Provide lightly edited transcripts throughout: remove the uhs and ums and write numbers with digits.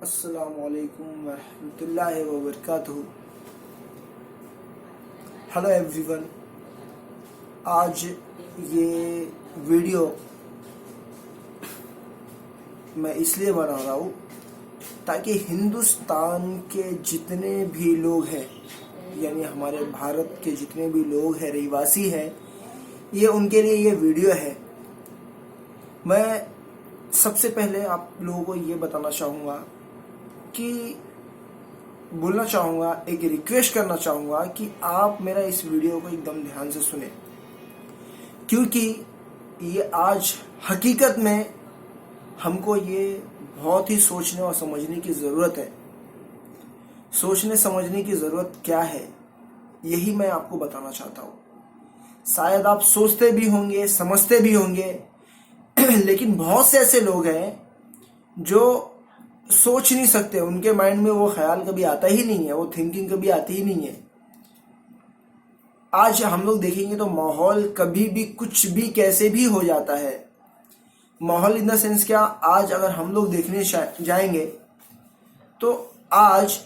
अस्सलामुअलैकुम वरहमतुल्लाहि वबरकातुहू। Hello everyone. आज ये वीडियो मैं इसलिए बना रहा हूँ ताकि हिंदुस्तान के जितने भी लोग हैं, यानी हमारे भारत के जितने भी लोग हैं, रहवासी हैं, ये उनके लिए ये वीडियो है। मैं सबसे पहले आप लोगों को ये बताना चाहूँगा कि बोलना चाहूँगा, एक रिक्वेस्ट करना चाहूँगा कि आप मेरा इस वीडियो को एकदम ध्यान से सुने, क्योंकि ये आज हकीकत में हमको ये बहुत ही सोचने और समझने की ज़रूरत है। सोचने समझने की ज़रूरत क्या है, यही मैं आपको बताना चाहता हूँ। शायद आप सोचते भी होंगे, समझते भी होंगे, लेकिन बहुत से ऐसे लोग हैं जो सोच नहीं सकते, उनके माइंड में वो ख्याल कभी आता ही नहीं है, वो थिंकिंग कभी आती ही नहीं है। आज हम लोग देखेंगे तो माहौल कभी भी कुछ भी कैसे भी हो जाता है। माहौल इन द सेंस क्या, आज अगर हम लोग देखने जाएंगे तो आज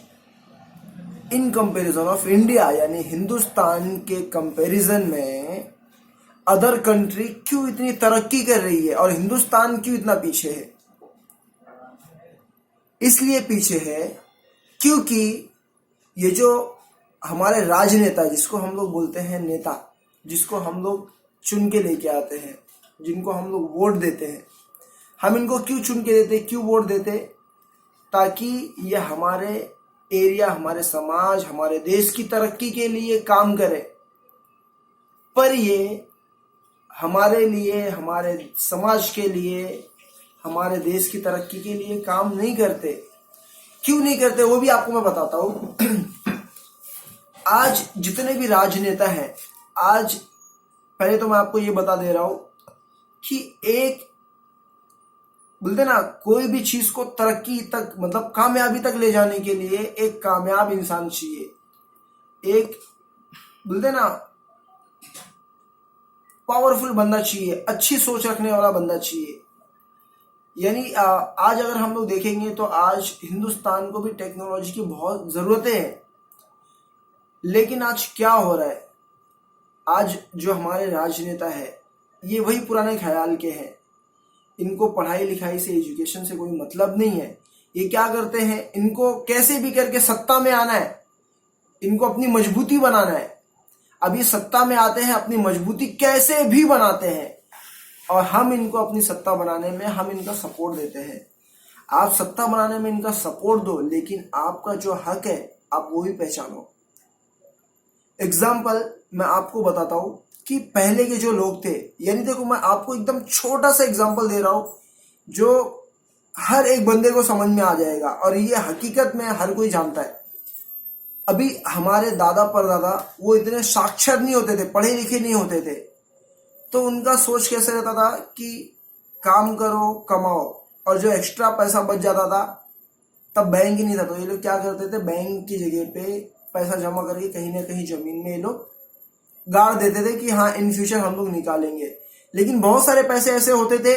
इन कंपैरिजन ऑफ इंडिया, यानी हिंदुस्तान के कंपैरिजन में अदर कंट्री क्यों इतनी तरक्की कर रही है और हिंदुस्तान क्यों इतना पीछे है। इसलिए पीछे है क्योंकि ये जो हमारे राजनेता, जिसको हम लोग बोलते हैं नेता, जिसको हम लोग चुन के लेके आते हैं, जिनको हम लोग वोट देते हैं, हम इनको क्यों चुन के देते, क्यों वोट देते? ताकि ये हमारे एरिया, हमारे समाज, हमारे देश की तरक्की के लिए काम करे। पर ये हमारे लिए, हमारे समाज के लिए, हमारे देश की तरक्की के लिए काम नहीं करते। क्यों नहीं करते वो भी आपको मैं बताता हूँ। आज जितने भी राजनेता हैं, आज पहले तो मैं आपको ये बता दे रहा हूं कि एक बोलते ना, कोई भी चीज को तरक्की तक, मतलब कामयाबी तक ले जाने के लिए एक कामयाब इंसान चाहिए, एक बोलते ना पावरफुल बंदा चाहिए, अच्छी सोच रखने वाला बंदा चाहिए। यानी आज अगर हम लोग देखेंगे तो आज हिंदुस्तान को भी टेक्नोलॉजी की बहुत ज़रूरतें हैं, लेकिन आज क्या हो रहा है, आज जो हमारे राजनेता है ये वही पुराने ख्याल के हैं। इनको पढ़ाई लिखाई से, एजुकेशन से कोई मतलब नहीं है। ये क्या करते हैं, इनको कैसे भी करके सत्ता में आना है, इनको अपनी मजबूती बनाना है। अब ये सत्ता में आते हैं, अपनी मजबूती कैसे भी बनाते हैं और हम इनको अपनी सत्ता बनाने में हम इनका सपोर्ट देते हैं। आप सत्ता बनाने में इनका सपोर्ट दो, लेकिन आपका जो हक है आप वो भी पहचानो। एग्जाम्पल मैं आपको बताता हूं कि पहले के जो लोग थे, यानी देखो मैं आपको एकदम छोटा सा एग्जाम्पल दे रहा हूं जो हर एक बंदे को समझ में आ जाएगा और ये हकीकत में हर कोई जानता है। अभी हमारे दादा परदादा वो इतने साक्षर नहीं होते थे, पढ़े लिखे नहीं होते थे, तो उनका सोच कैसे रहता था कि काम करो, कमाओ, और जो एक्स्ट्रा पैसा बच जाता था, तब बैंक ही नहीं था, तो ये लोग क्या करते थे, बैंक की जगह पे पैसा जमा करके कहीं ना कहीं जमीन में ये लोग गाड़ देते थे कि हाँ इन फ्यूचर हम लोग निकालेंगे। लेकिन बहुत सारे पैसे ऐसे होते थे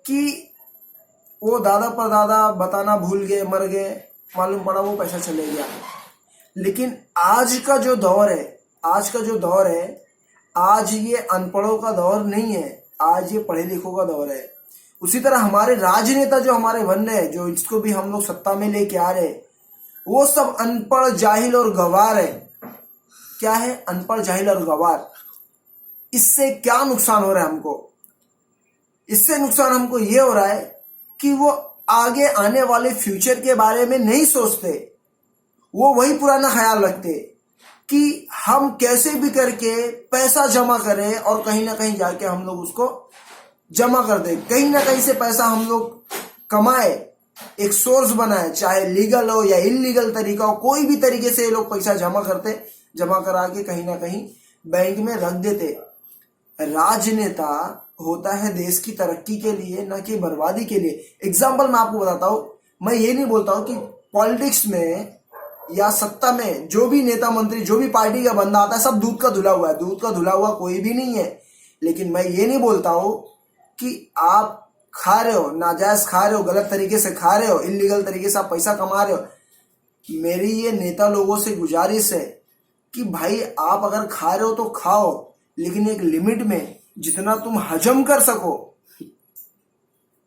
कि वो दादा परदादा बताना भूल गए, मर गए, मालूम पड़ा वो पैसा चले गया। लेकिन आज का जो दौर है, आज ये अनपढ़ों का दौर नहीं है, आज ये पढ़े लिखों का दौर है। उसी तरह हमारे राजनेता जो हमारे बन रहे हैं, जो इसको भी हम लोग सत्ता में लेके आ रहे हैं, वो सब अनपढ़, जाहिल और गवार है। क्या है? अनपढ़, जाहिल और गवार। इससे क्या नुकसान हो रहा है हमको? इससे नुकसान हमको ये हो रहा है कि वो आगे आने वाले फ्यूचर के बारे में नहीं सोचते। वो वही पुराना ख्याल रखते कि हम कैसे भी करके पैसा जमा करें और कहीं ना कहीं जाके हम लोग उसको जमा कर दें, कहीं ना कहीं से पैसा हम लोग कमाए, एक सोर्स बनाए, चाहे लीगल हो या इलीगल तरीका हो, कोई भी तरीके से ये लोग पैसा जमा करते, जमा करा के कहीं ना कहीं बैंक में रख देते। राजनेता होता है देश की तरक्की के लिए, ना कि बर्बादी के लिए। एग्जाम्पल मैं आपको बताता हूं, मैं ये नहीं बोलता हूं कि पॉलिटिक्स में या सत्ता में जो भी नेता मंत्री, जो भी पार्टी का बंदा आता है, सब दूध का धुला हुआ है। दूध का धुला हुआ कोई भी नहीं है। लेकिन मैं ये नहीं बोलता हूं कि आप खा रहे हो, नाजायज खा रहे हो, गलत तरीके से खा रहे हो, इलीगल तरीके से आप पैसा कमा रहे हो, मेरी ये नेता लोगों से गुजारिश है कि भाई आप अगर खा रहे हो तो खाओ, लेकिन एक लिमिट में, जितना तुम हजम कर सको।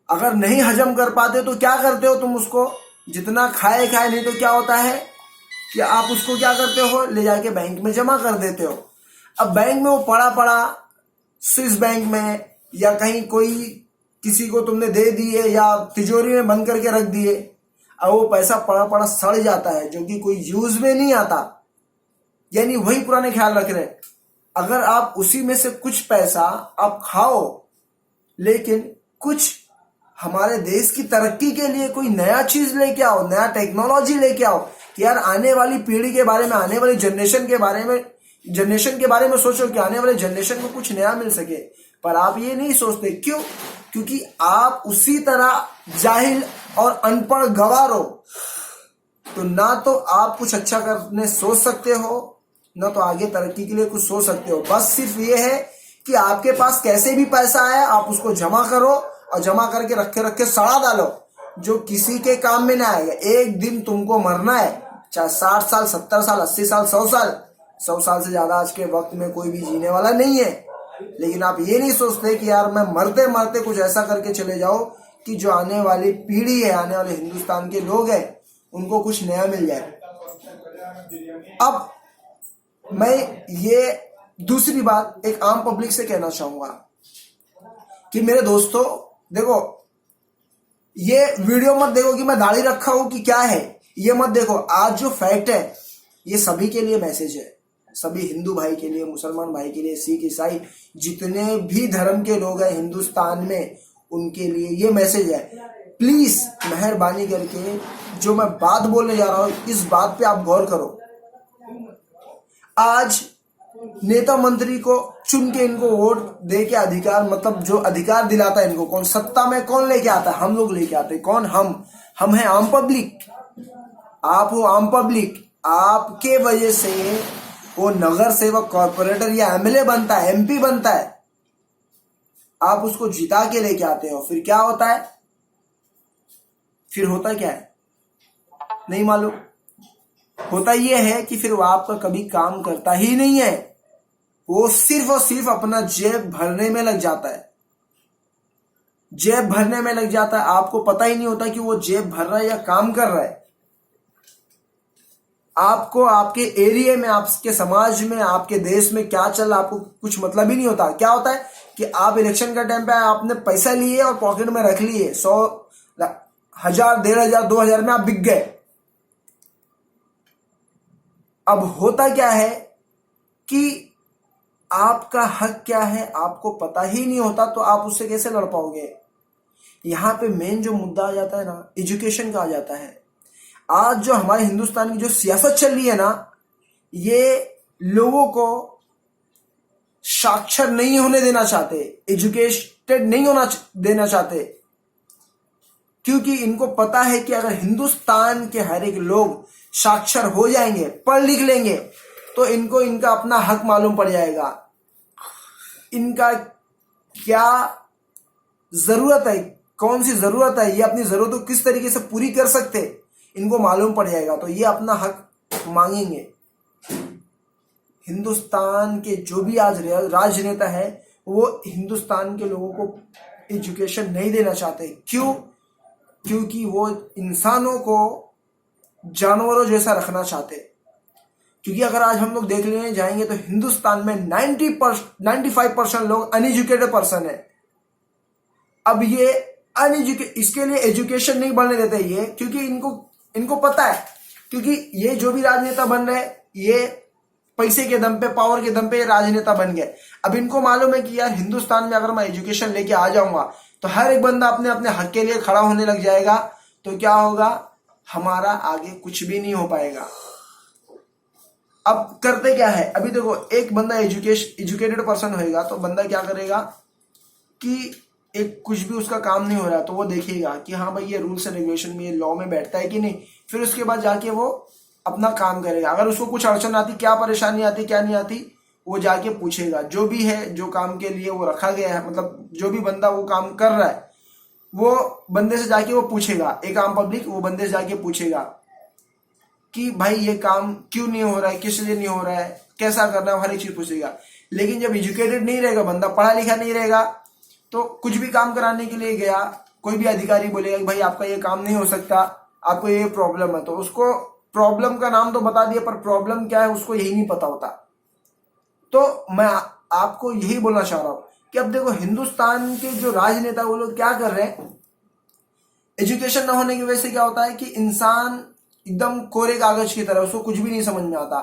अगर नहीं हजम कर पाते तो क्या करते हो तुम उसको, जितना खाए खाए, नहीं तो क्या होता है कि आप उसको क्या करते हो, ले जाके बैंक में जमा कर देते हो। अब बैंक में वो पड़ा पड़ा स्विस बैंक में या कहीं कोई किसी को तुमने दे दिए या तिजोरी में बंद करके रख दिए, अब वो पैसा पड़ा पड़ा सड़ जाता है, जो कि कोई यूज में नहीं आता, यानी वही पुराने ख्याल रख रहे। अगर आप उसी में से कुछ पैसा आप खाओ, लेकिन कुछ हमारे देश की तरक्की के लिए कोई नया चीज लेके आओ, नया टेक्नोलॉजी लेके आओ कि यार आने वाली पीढ़ी के बारे में, आने वाली जनरेशन के बारे में सोचो कि आने वाले जनरेशन को कुछ नया मिल सके। पर आप ये नहीं सोचते, क्यों? क्योंकि आप उसी तरह जाहिल और अनपढ़ गवार हो। तो ना तो आप कुछ अच्छा करने सोच सकते हो, ना तो आगे तरक्की के लिए कुछ सोच सकते हो। बस सिर्फ ये है कि आपके पास कैसे भी पैसा आए, आप उसको जमा करो और जमा करके रखे रखे सड़ा डालो, जो किसी के काम में ना आएगा। एक दिन तुमको मरना है, चाहे 60 साल, 70 साल, 80 साल, 100 साल। 100 साल से ज्यादा आज के वक्त में कोई भी जीने वाला नहीं है। लेकिन आप ये नहीं सोचते कि यार मैं मरते मरते कुछ ऐसा करके चले जाओ कि जो आने वाली पीढ़ी है, आने वाले हिंदुस्तान के लोग हैं, उनको कुछ नया मिल जाए। अब मैं ये दूसरी बात एक आम पब्लिक से कहना चाहूंगा कि मेरे दोस्तों देखो, ये वीडियो मत देखो कि मैं दाढ़ी रखा हूं कि क्या है, ये मत देखो। आज जो फैक्ट है ये सभी के लिए मैसेज है, सभी हिंदू भाई के लिए, मुसलमान भाई के लिए, सिख ईसाई जितने भी धर्म के लोग हैं हिंदुस्तान में, उनके लिए ये मैसेज है। प्लीज मेहरबानी करके जो मैं बात बोलने जा रहा हूं, इस बात पे आप गौर करो। आज नेता मंत्री को चुन के इनको वोट दे के अधिकार, मतलब जो अधिकार दिलाता है इनको, कौन सत्ता में कौन लेके आता है? हम लोग लेके आते हैं। कौन? हम हैं आम पब्लिक। आप हो आम पब्लिक। आपके वजह से वो नगर सेवक, कॉर्पोरेटर या एमएलए बनता है, एमपी बनता है। आप उसको जिता के लेके आते हो, फिर क्या होता है? फिर होता क्या है नहीं मालूम। होता यह है कि फिर वो आपका कभी काम करता ही नहीं है, वो सिर्फ और सिर्फ अपना जेब भरने में लग जाता है। जेब भरने में लग जाता है, आपको पता ही नहीं होता कि वो जेब भर रहा है या काम कर रहा है। आपको आपके एरिया में, आपके समाज में, आपके देश में क्या चल रहा है आपको कुछ मतलब ही नहीं होता। क्या होता है कि आप इलेक्शन का टाइम पे आपने पैसा लिए और पॉकेट में रख लिए, 100, 1000, 1500, 2000 में आप बिक गए। अब होता क्या है कि आपका हक क्या है आपको पता ही नहीं होता, तो आप उससे कैसे लड़ पाओगे? यहां पे मेन जो मुद्दा आ जाता है ना, एजुकेशन का आ जाता है। आज जो हमारे हिंदुस्तान की जो सियासत चल रही है ना, ये लोगों को साक्षर नहीं होने देना चाहते, एजुकेटेड नहीं होना देना चाहते, क्योंकि इनको पता है कि अगर हिंदुस्तान के हर एक लोग साक्षर हो जाएंगे, पढ़ लिख लेंगे, तो इनको इनका अपना हक मालूम पड़ जाएगा। इनका क्या जरूरत है, कौन सी जरूरत है, ये अपनी जरूरतों को किस तरीके से पूरी कर सकते, इनको मालूम पड़ जाएगा। तो ये अपना हक मांगेंगे। हिंदुस्तान के जो भी आज राजनेता है, वो हिंदुस्तान के लोगों को एजुकेशन नहीं देना चाहते। क्यों? क्योंकि वो इंसानों को जानवरों जैसा रखना चाहते। क्योंकि अगर आज हम लोग देख लेने जाएंगे तो हिंदुस्तान में 95% लोग अनएजुकेटेड पर्सन है। अब ये इसके लिए एजुकेशन नहीं बढ़ने देते ये, क्योंकि इनको पता है, क्योंकि ये जो भी राजनेता बन रहे हैं, ये पैसे के दम पे, पावर के दम पे राजनेता बन गए। अब इनको मालूम है कि यार हिंदुस्तान में अगर मैं एजुकेशन लेके आ जाऊंगा तो हर एक बंदा अपने अपने हक के लिए खड़ा होने लग जाएगा, तो क्या होगा, हमारा आगे कुछ भी नहीं हो पाएगा। अब करते क्या है, अभी देखो एक बंदा एजुकेटेड पर्सन होएगा तो बंदा क्या करेगा कि एक कुछ भी उसका काम नहीं हो रहा तो वो देखेगा कि हाँ भाई ये रूल्स एंड रेगुलेशन में, ये लॉ में बैठता है कि नहीं। फिर उसके बाद जाके वो अपना काम करेगा। अगर उसको कुछ अड़चन आती, क्या परेशानी आती, क्या नहीं आती, वो जाके पूछेगा। जो भी है, जो काम के लिए वो रखा गया है, मतलब जो भी बंदा वो काम कर रहा है, वो बंदे से जाके वो पूछेगा, एक आम पब्लिक वो बंदे से जाके पूछेगा कि भाई ये काम क्यों नहीं हो रहा है, किस लिए नहीं हो रहा है, कैसा करना है, हर एक चीज पूछेगा। लेकिन जब एजुकेटेड नहीं रहेगा बंदा, पढ़ा लिखा नहीं रहेगा, तो कुछ भी काम कराने के लिए गया, कोई भी अधिकारी बोलेगा कि भाई आपका ये काम नहीं हो सकता, आपको ये प्रॉब्लम है, तो उसको प्रॉब्लम का नाम तो बता दिया पर प्रॉब्लम क्या है उसको यही नहीं पता होता। तो मैं आपको यही बोलना चाह रहा हूं कि अब देखो हिंदुस्तान के जो राजनेता वो लोग क्या कर रहे हैं, एजुकेशन ना होने की वजह से क्या होता है कि इंसान एकदम कोरे कागज की तरह, उसको कुछ भी नहीं समझ में आता।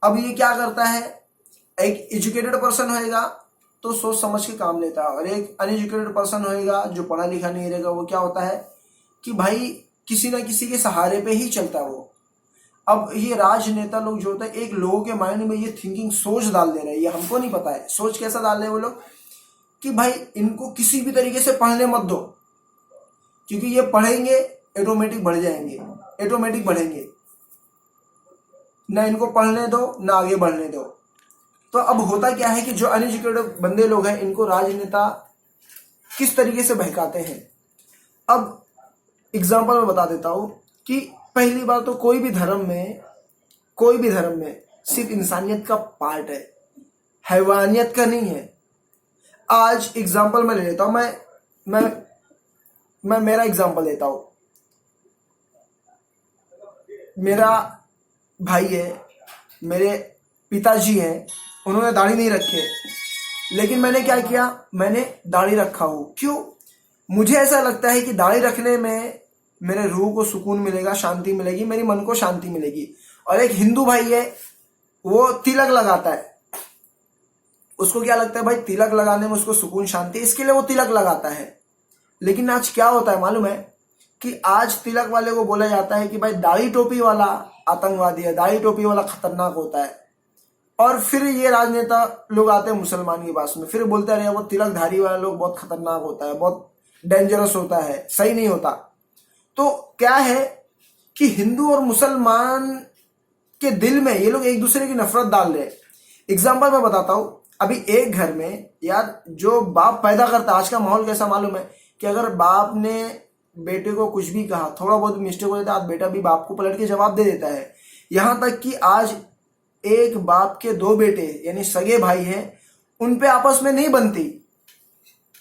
अब ये क्या करता है, एक एजुकेटेड पर्सन होएगा तो सोच समझ के काम लेता है, और एक अनएजुकेटेड पर्सन होएगा जो पढ़ा लिखा नहीं रहेगा, वो क्या होता है कि भाई किसी ना किसी के सहारे पे ही चलता है वो। अब ये राजनेता लोग जो होता है एक लोगों के माइंड में ये थिंकिंग सोच डाल दे रहे हैं, ये हमको नहीं पता है सोच कैसा डाल रहे हैं वो लोग, कि भाई इनको किसी भी तरीके से पढ़ने मत दो, क्योंकि ये पढ़ेंगे ऑटोमेटिक बढ़ जाएंगे, ऑटोमेटिक बढ़ेंगे, ना इनको पढ़ने दो ना आगे बढ़ने दो। तो अब होता क्या है कि जो अनएजुकेटेड बंदे लोग हैं इनको राजनेता किस तरीके से बहकाते हैं। अब एग्जाम्पल मैं बता देता हूं कि पहली बार तो कोई भी धर्म में सिर्फ इंसानियत का पार्ट है, हैवानियत का नहीं है। आज एग्जाम्पल मैं ले लेता हूं, मैं मेरा एग्जाम्पल लेता हूं। मेरा भाई है, मेरे पिताजी हैं, उन्होंने दाढ़ी नहीं रखी है, लेकिन मैंने क्या किया, मैंने दाढ़ी रखा हूं। क्यों? मुझे ऐसा लगता है कि दाढ़ी रखने में मेरे रूह को सुकून मिलेगा, शांति मिलेगी, मेरी मन को शांति मिलेगी। और एक हिंदू भाई है, वो तिलक लगाता है, उसको क्या लगता है भाई तिलक लगाने में उसको सुकून शांति, इसके लिए वो तिलक लगाता है। लेकिन आज क्या होता है मालूम है कि आज तिलक वाले को बोला जाता है कि भाई दाढ़ी टोपी वाला आतंकवादी है, दाढ़ी टोपी वाला खतरनाक होता है। और फिर ये राजनेता लोग आते हैं मुसलमान के पास में, फिर बोलते रहे वो तिलकधारी वाला लोग बहुत खतरनाक होता है, बहुत डेंजरस होता है, सही नहीं होता। तो क्या है कि हिंदू और मुसलमान के दिल में ये लोग एक दूसरे की नफरत डाल रहे हैं। एग्जाम्पल मैं बताता हूं, अभी एक घर में यार जो बाप पैदा करता है, आज का माहौल कैसा मालूम है कि अगर बाप ने बेटे को कुछ भी कहा, थोड़ा बहुत मिस्टेक हो जाता है, बेटा भी बाप को पलट के जवाब दे देता है। यहां तक कि आज एक बाप के दो बेटे यानी सगे भाई हैं, उन पे आपस में नहीं बनती,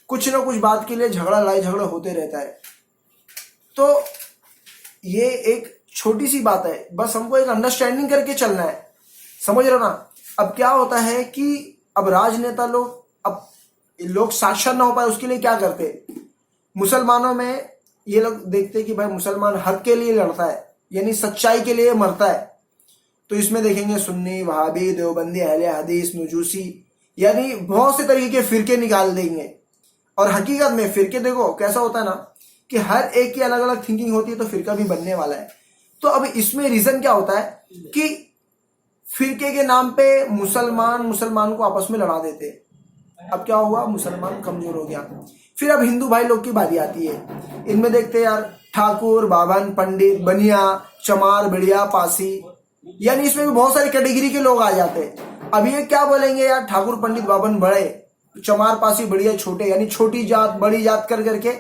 कुछ ना कुछ बात के लिए झगड़ा लड़ाई झगड़ा होते रहता है। तो ये एक छोटी सी बात है, बस हमको एक अंडरस्टैंडिंग करके चलना है, समझ रहे हो ना। अब क्या होता है कि अब राजनेता लोग, अब लोग साक्षर ना हो पाए उसके लिए क्या करते, मुसलमानों में ये लोग देखते कि भाई मुसलमान हक के लिए लड़ता है, यानी सच्चाई के लिए मरता है। तो इसमें देखेंगे सुन्नी, वहाबी, देवबंदी, अहले हदीस, नुजूसी, यानी बहुत से तरीके के फिरके निकाल देंगे। और हकीकत में फिरके देखो कैसा होता है ना कि हर एक की अलग अलग थिंकिंग होती है, तो फिरका भी बनने वाला है। तो अब इसमें रीजन क्या होता है कि फिरके के नाम पे मुसलमान को आपस में लड़ा देते। अब क्या हुआ, मुसलमान कमजोर हो गया। फिर अब हिंदू भाई लोग की बारी आती है, इनमें देखते हैं यार ठाकुर, बाभन, पंडित, बनिया, चमार, बढ़िया, पासी, यानी इसमें भी बहुत सारी कैटेगरी के लोग आ जाते हैं। अब ये क्या बोलेंगे यार, ठाकुर, पंडित, बाभन बड़े, चमार, पासी, बढ़िया छोटे, यानी छोटी जात बड़ी जात कर करके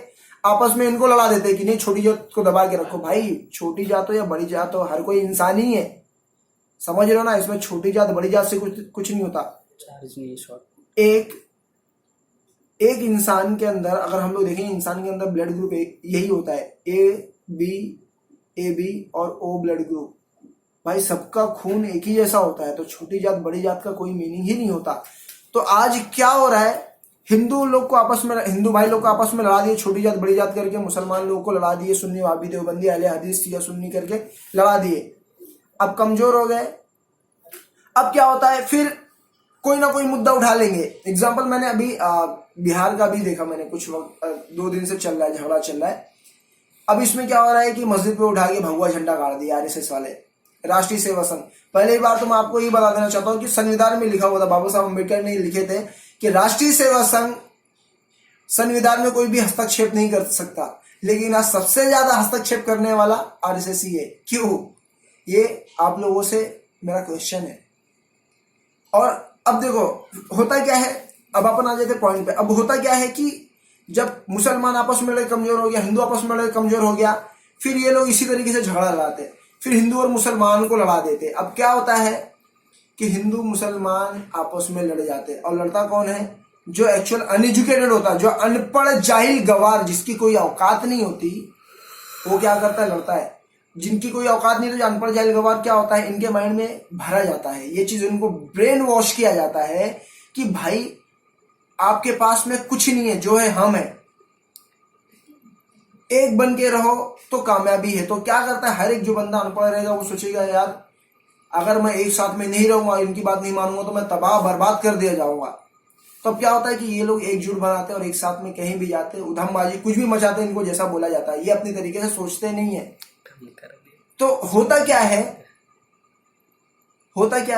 आपस में इनको लड़ा देते हैं कि नहीं छोटी जात को दबा के रखो। भाई छोटी जात हो या बड़ी जात हो, हर कोई इंसान ही है, समझ रहे हो ना। इसमें छोटी जात बड़ी जात से कुछ नहीं होता। एक इंसान के अंदर अगर हम लोग देखें, इंसान के अंदर ब्लड ग्रुप यही होता है, ए बी और ओ ब्लड ग्रुप। भाई सबका खून एक ही जैसा होता है, तो छोटी जात बड़ी जात का कोई मीनिंग ही नहीं होता। तो आज क्या हो रहा है, हिंदू भाई लोग को आपस में लड़ा दिए, छोटी जात बड़ी जात करके, मुसलमान लोगों को लड़ा दिए, सुन्नी, वहाबी, देवबंदी, अहले हदीस, शिया सुन्नी करके लड़ा दिए। अब कमजोर हो गए। अब क्या होता है, फिर कोई ना कोई मुद्दा उठा लेंगे। एग्जाम्पल मैंने अभी बिहार का भी देखा, मैंने कुछ वक्त 2 दिन से चल रहा है, झगड़ा चल रहा है। अब इसमें क्या हो रहा है कि मस्जिद पे उठा के भगवा झंडा गाड़ दिया आरएसएस वाले, राष्ट्रीय सेवा संघ। पहले बार तो मैं आपको ये बता देना चाहता हूँ कि संविधान में लिखा हुआ था, बाबा साहब अम्बेडकर ने लिखे थे कि राष्ट्रीय सेवा संघ संविधान में कोई भी हस्तक्षेप नहीं कर सकता, लेकिन आज सबसे ज्यादा हस्तक्षेप करने वाला आरएसएस ही है। क्यों? ये आप लोगों से मेरा क्वेश्चन है। और अब देखो होता क्या है, अब अपन आ जाते पॉइंट पे। अब होता क्या है कि जब मुसलमान आपस में लड़के कमजोर हो गया, हिंदू आपस में लड़के कमजोर हो गया, फिर ये लोग इसी तरीके से झगड़ा लड़ाते, फिर हिंदू और मुसलमान को लड़ा देते। अब क्या होता है कि हिंदू मुसलमान आपस में लड़ जाते, और लड़ता कौन है? जो एक्चुअल अनएजुकेटेड होता है, जो अनपढ़ जाहिल गवार, जिसकी कोई औकात नहीं होती, वो क्या करता है? लड़ता है। जिनकी कोई औकात नहीं होती, जो अनपढ़ जाहिल गवार, क्या होता है? इनके माइंड में भरा जाता है ये चीज, उनको ब्रेन वॉश किया जाता है कि भाई आपके पास में कुछ नहीं है, जो है हम है, एक बन के रहो तो कामयाबी है। तो क्या करता है? हर एक जो बंदा अनपढ़ रहेगा वो सोचेगा यार अगर मैं एक साथ में नहीं रहूंगा, इनकी बात नहीं मानूंगा, तो मैं तबाह बर्बाद कर दिया जाऊंगा। तो अब क्या होता है कि ये लोग एकजुट बनाते हैं और एक साथ में कहीं भी जाते हैं, उधमबाजी कुछ भी मचाते हैं, इनको जैसा बोला जाता है, ये अपनी तरीके से सोचते नहीं है। तो होता क्या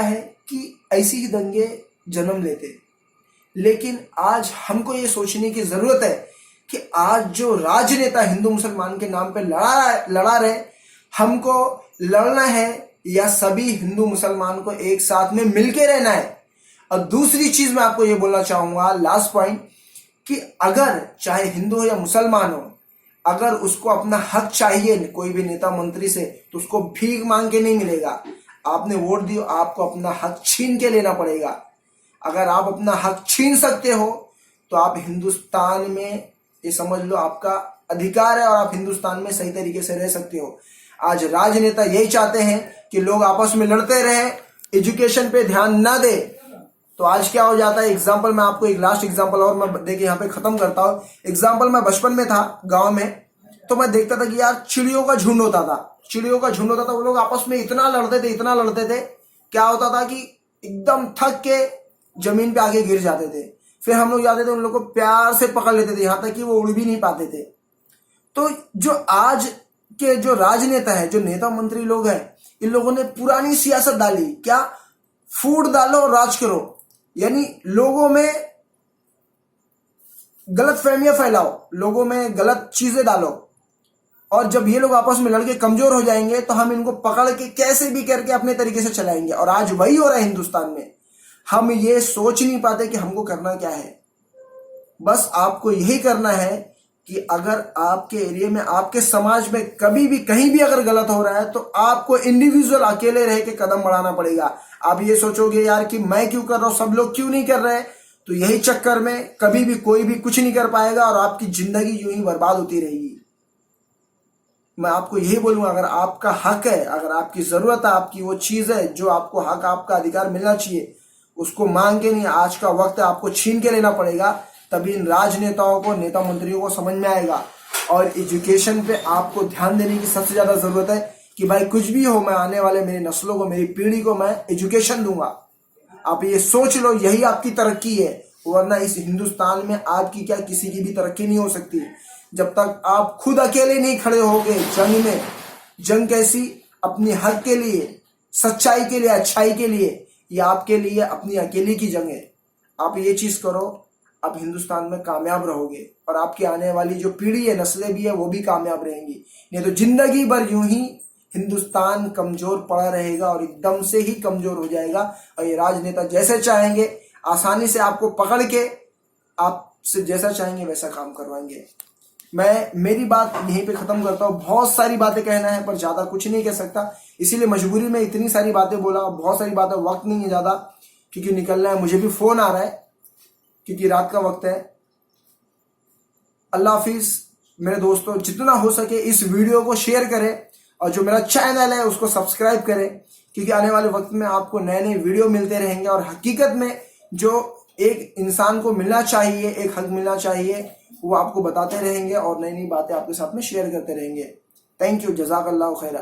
है कि ऐसी ही दंगे जन्म लेते। लेकिन आज हमको ये सोचने की जरूरत है कि आज जो राजनेता हिंदू मुसलमान के नाम पे लड़ा रहे, हमको लड़ना है या सभी हिंदू मुसलमान को एक साथ में मिलके रहना है। और दूसरी चीज मैं आपको ये बोलना चाहूंगा, लास्ट पॉइंट, कि अगर चाहे हिंदू हो या मुसलमान हो, अगर उसको अपना हक चाहिए कोई भी नेता मंत्री से, तो उसको भीख मांग के नहीं मिलेगा। आपने वोट दिया, आपको अपना हक छीन के लेना पड़ेगा। अगर आप अपना हक छीन सकते हो तो आप हिंदुस्तान में, ये समझ लो, आपका अधिकार है और आप हिंदुस्तान में सही तरीके से रह सकते हो। आज राजनेता यही चाहते हैं कि लोग आपस में लड़ते रहे, एजुकेशन पे ध्यान ना दे। तो आज क्या हो जाता है? एग्जाम्पल मैं आपको एक लास्ट एग्जाम्पल और मैं देखिए यहाँ पे खत्म करता हूँ। एग्जाम्पल, मैं बचपन में था गांव में, तो मैं देखता था कि यार चिड़ियों का झुंड होता था, वो लोग आपस में इतना लड़ते थे, क्या होता था कि एकदम थक के जमीन पे आगे गिर जाते थे। फिर हम लोग जाते थे, उन लोगों को प्यार से पकड़ लेते थे, यहां तक कि वो उड़ भी नहीं पाते थे। तो जो आज के जो राजनेता है, जो नेता मंत्री लोग हैं, इन लोगों ने पुरानी सियासत डाली, क्या? फूट डालो और राज करो, यानी लोगों में गलत फहमियां फैलाओ, लोगों में गलत चीजें डालो, और जब ये लोग आपस में लड़के कमजोर हो जाएंगे तो हम इनको पकड़ के कैसे भी करके अपने तरीके से चलाएंगे। और आज वही हो रहा है हिंदुस्तान में। हम ये सोच नहीं पाते कि हमको करना क्या है। बस आपको यही करना है कि अगर आपके एरिया में, आपके समाज में कभी भी कहीं भी अगर गलत हो रहा है, तो आपको इंडिविजुअल अकेले रह के कदम बढ़ाना पड़ेगा। आप ये सोचोगे यार कि मैं क्यों कर रहा हूं, सब लोग क्यों नहीं कर रहे, तो यही चक्कर में कभी भी कोई भी कुछ नहीं कर पाएगा और आपकी जिंदगी यूं ही बर्बाद होती रहेगी। मैं आपको यही बोलूंगा, अगर आपका हक है, अगर आपकी जरूरत है, आपकी वो चीज है जो आपको हक, आपका अधिकार मिलना चाहिए, उसको मांग के नहीं, आज का वक्त है, आपको छीन के लेना पड़ेगा। तभी इन राजनेताओं को, नेता मंत्रियों को समझ में आएगा। और एजुकेशन पे आपको ध्यान देने की सबसे ज्यादा जरूरत है कि भाई कुछ भी हो, मैं आने वाले मेरी नस्लों को, मेरी पीढ़ी को मैं एजुकेशन दूंगा। आप ये सोच लो, यही आपकी तरक्की है, वरना इस हिंदुस्तान में आपकी क्या, किसी की भी तरक्की नहीं हो सकती जब तक आप खुद अकेले नहीं खड़े होगे जंग में। जंग कैसी? अपने हक के लिए, सच्चाई के लिए, अच्छाई के लिए। ये आपके लिए अपनी अकेली की जंग है। आप ये चीज करो, आप हिंदुस्तान में कामयाब रहोगे और आपकी आने वाली जो पीढ़ी है, नस्लें भी है, वो भी कामयाब रहेंगी। नहीं तो जिंदगी भर यूं ही हिंदुस्तान कमजोर पड़ा रहेगा और एकदम से ही कमजोर हो जाएगा। और ये राजनेता जैसे चाहेंगे आसानी से आपको पकड़ के आपसे जैसा चाहेंगे वैसा काम करवाएंगे। मैं मेरी बात यहीं पे खत्म करता हूँ। बहुत सारी बातें कहना है पर ज्यादा कुछ नहीं कह सकता, इसीलिए मजबूरी में इतनी सारी बातें बोला। बहुत सारी बातें, वक्त नहीं है ज्यादा क्योंकि निकलना है। मुझे भी फोन आ रहा है क्योंकि रात का वक्त है। अल्लाह हाफिज मेरे दोस्तों। जितना हो सके इस वीडियो को शेयर करें और जो मेरा चैनल है उसको सब्सक्राइब करें, क्योंकि आने वाले वक्त में आपको नए नए वीडियो मिलते रहेंगे और हकीकत में जो एक इंसान को मिलना चाहिए, एक हक मिलना चाहिए, वो आपको बताते रहेंगे और नई नई बातें आपके साथ में शेयर करते रहेंगे। थैंक यू, जज़ाकल्लाहु खैरा।